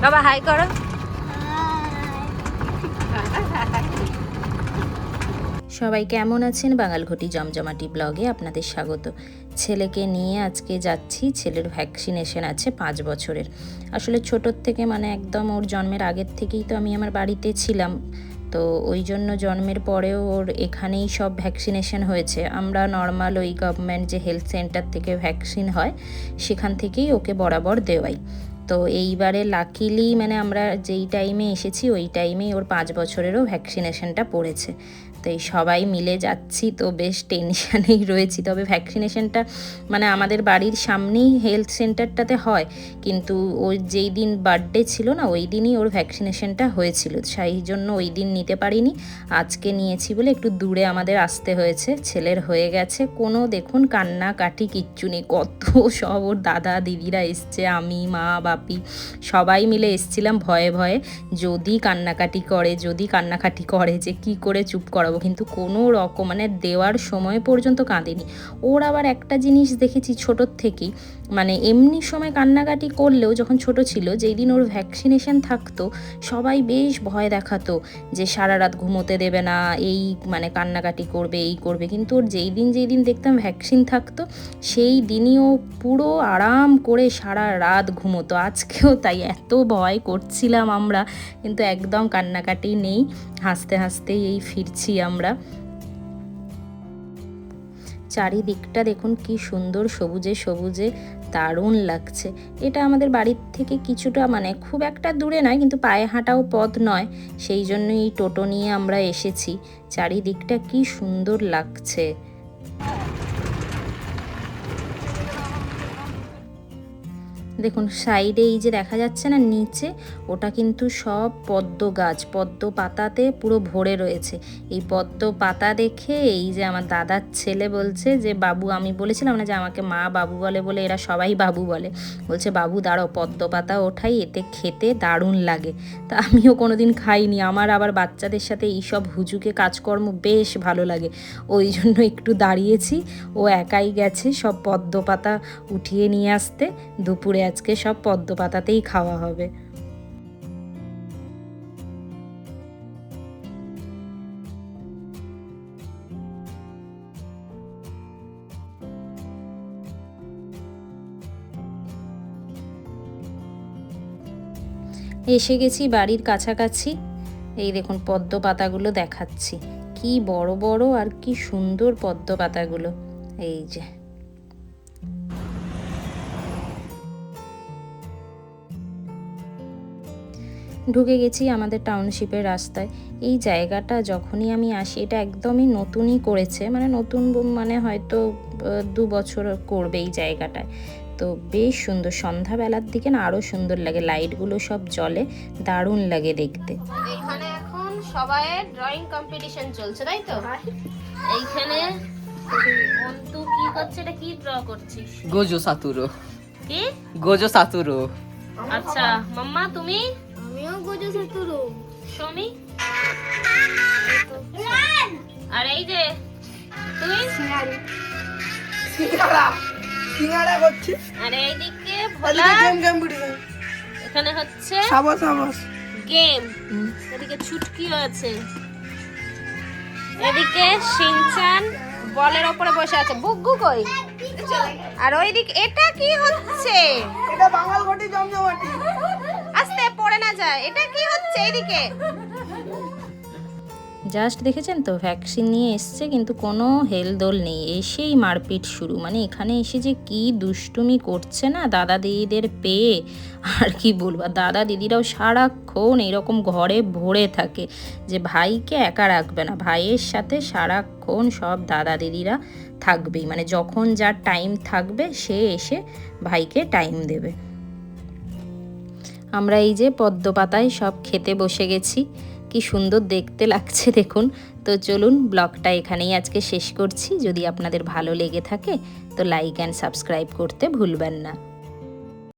বাবা হাই করো। সবাই কেমন আছেন? বাঙালঘটি জমজমাটি ব্লগে আপনাদের স্বাগত। ছেলেকে নিয়ে আজকে যাচ্ছি। ছেলের ভ্যাকসিনেশন আছে 5 বছরের। আসলে ছোটোর থেকে মানে একদম ওর জন্মের আগের থেকেই তো আমি আমার বাড়িতে ছিলাম, তো ওই জন্য জন্মের পরেও ওর এখানেই সব ভ্যাকসিনেশন হয়েছে। আমরা নর্মাল ওই গভর্নমেন্ট যে হেলথ সেন্টার থেকে ভ্যাকসিন হয় সেখান থেকেই ওকে বরাবর দেওয়াই। তো এইবারে লাকিলি মানে আমরা যেই টাইমে এসেছি ওই টাইমেই ওর 5 বছরেরও ভ্যাকসিনেশনটা পড়েছে। তো এই সবাই মিলে যাচ্ছি, তো বেশ টেনশানেই রয়েছি। তবে ভ্যাকসিনেশনটা মানে আমাদের বাড়ির সামনেই হেলথ সেন্টারটাতে হয়, কিন্তু ওর যেই দিন বার্থডে ছিল না ওই দিনই ওর ভ্যাকসিনেশনটা হয়েছিল, সেই জন্য ওই দিন নিতে পারিনি। আজকে নিয়েছি বলে একটু দূরে আমাদের আসতে হয়েছে। ছেলের হয়ে গেছে, কোনো দেখুন কান্নাকাটি কিচ্ছু নেই। কত সব ওর দাদা দিদিরা এসছে, আমি মা বাপি সবাই মিলে এসছিলাম ভয়ে ভয়ে যদি কান্নাকাটি করে যে কি করে চুপ করাবো, কিন্তু কোনো রকম মানে দেওয়ার সময় পর্যন্ত কাঁদেনি। ওর আবার একটা জিনিস দেখেছি ছোটোর থেকেই, মানে এমনি সময় কান্নাকাটি করলেও যখন ছোট ছিল, যেই দিন ওর ভ্যাকসিনেশন থাকতো সবাই বেশ ভয় দেখাতো যে সারা রাত ঘুমোতে দেবে না, এই মানে কান্নাকাটি করবে, এই করবে। কিন্তু ওর যেই দিন দেখতাম ভ্যাকসিন থাকতো সেই দিনই ও পুরো আরাম করে সারা রাত ঘুমোতো। আজকেও তাই, এত ভয় করছিলাম আমরা, কিন্তু একদম কান্নাকাটি নেই, হাসতে হাসতেই এই ফিরছি আমরা। চারিদিকটা দেখুন কি সুন্দর সবুজে সবুজে, দারুণ লাগছে। এটা আমাদের বাড়ির থেকে কিছুটা মানে খুব একটা দূরে নয়, কিন্তু পায়ে হাঁটাও পথ নয়, সেই জন্যই এই টোটো নিয়ে আমরা এসেছি। চারিদিকটা কি সুন্দর লাগছে। দেখুন সাইডে এই যে দেখা যাচ্ছে না নিচে, ওটা কিন্তু সব পদ্ম গাছ, পদ্ম পাতাতে পুরো ভরে রয়েছে। এই পদ্ম পাতা দেখে এই যে আমার দাদার ছেলে বলছে যে বাবু, আমি বলেছিলাম না যে আমাকে মা বাবু বলে বলে এরা সবাই বাবু বলে, বলছে বাবু দাঁড়াও পদ্ম পাতা ওঠাই, এতে খেতে দারুণ লাগে। তা আমিও কোনোদিন খাইনি, আমার আবার বাচ্চাদের সাথে এইসব হুজুকে কাজকর্ম বেশ ভালো লাগে, ওই জন্য একটু দাঁড়িয়েছি। ও একাই গেছে সব পদ্ম পাতা উঠিয়ে নিয়ে আসতে। দুপুরে আজকে সব পদ্ম পাতাতেই খাওয়া হবে। এসে গেছি বাড়ির কাছাকাছি। এই দেখুন পদ্ম পাতাগুলো দেখাচ্ছি, কি বড় বড় আর কি সুন্দর পদ্ম পাতাগুলো। এই যে ঢুকে গেছি আমাদের টাউনশিপের রাস্তায়। এই জায়গাটা যখনই আমি আসি, এটা একদমই নতুনই করেছে, মানে নতুন মানে হয়তো 2 বছর করবে এই জায়গাটায়। তো বেশ সুন্দর, সন্ধ্যাবেলার দিকে না আরও সুন্দর লাগে, লাইটগুলো সব জ্বলে, দারুণ লাগে দেখতে। এখানে এখন সবাইয়ের ড্রয়িং কম্পিটিশন চলছে, তাই তো? এইখানে অন্তু কি করছে, এটা কি ড্র করছিস? গোজো সাতুরো। কি গোজো সাতুরো? আচ্ছা মাম্মা তুমি? আমিও গোজো সাতুরো। শমি? আর এই যে তুই? সিঙ্গারা করছে। আর এইদিকে ভোলা। এখানে হচ্ছে গেম। এদিকে ছুটকিও আছে, এদিকে শিনচান বলের ওপরে বসে আছে। বুগ্গু কই? আর ওইদিকে এটা কি হচ্ছে? এটা বাঙালঘটি জমজমাটি। আস্তে পড়ে না যায়। এটা কি হচ্ছে এইদিকে? জাস্ট দেখেছেন তো, ভ্যাকসিন নিয়ে এসছে কিন্তু কোনো হেলদোল নেই, এসেই মারপিট শুরু। মানে এখানে এসে যে কি দুষ্টুমি করছে না দাদা দিদিদের পেয়ে, আর কি বলবো। দাদা দিদিরাও সারাক্ষণ এরকম ঘরে ভরে থাকে যে ভাইকে একা রাখবে না, ভাইয়ের সাথে সারাক্ষণ সব দাদা দিদিরা থাকবেই, মানে যখন যার টাইম থাকবে সে এসে ভাইকে টাইম দেবে। আমরা এই যে পদ্ম পাতায় সব খেতে বসে গেছি, কি সুন্দর দেখতে লাগছে দেখুন। তো চলুন ব্লগটা এখানেই আজকে শেষ করছি। যদি আপনাদের ভালো লেগে থাকে তো লাইক অ্যান্ড সাবস্ক্রাইব করতে ভুলবেন না।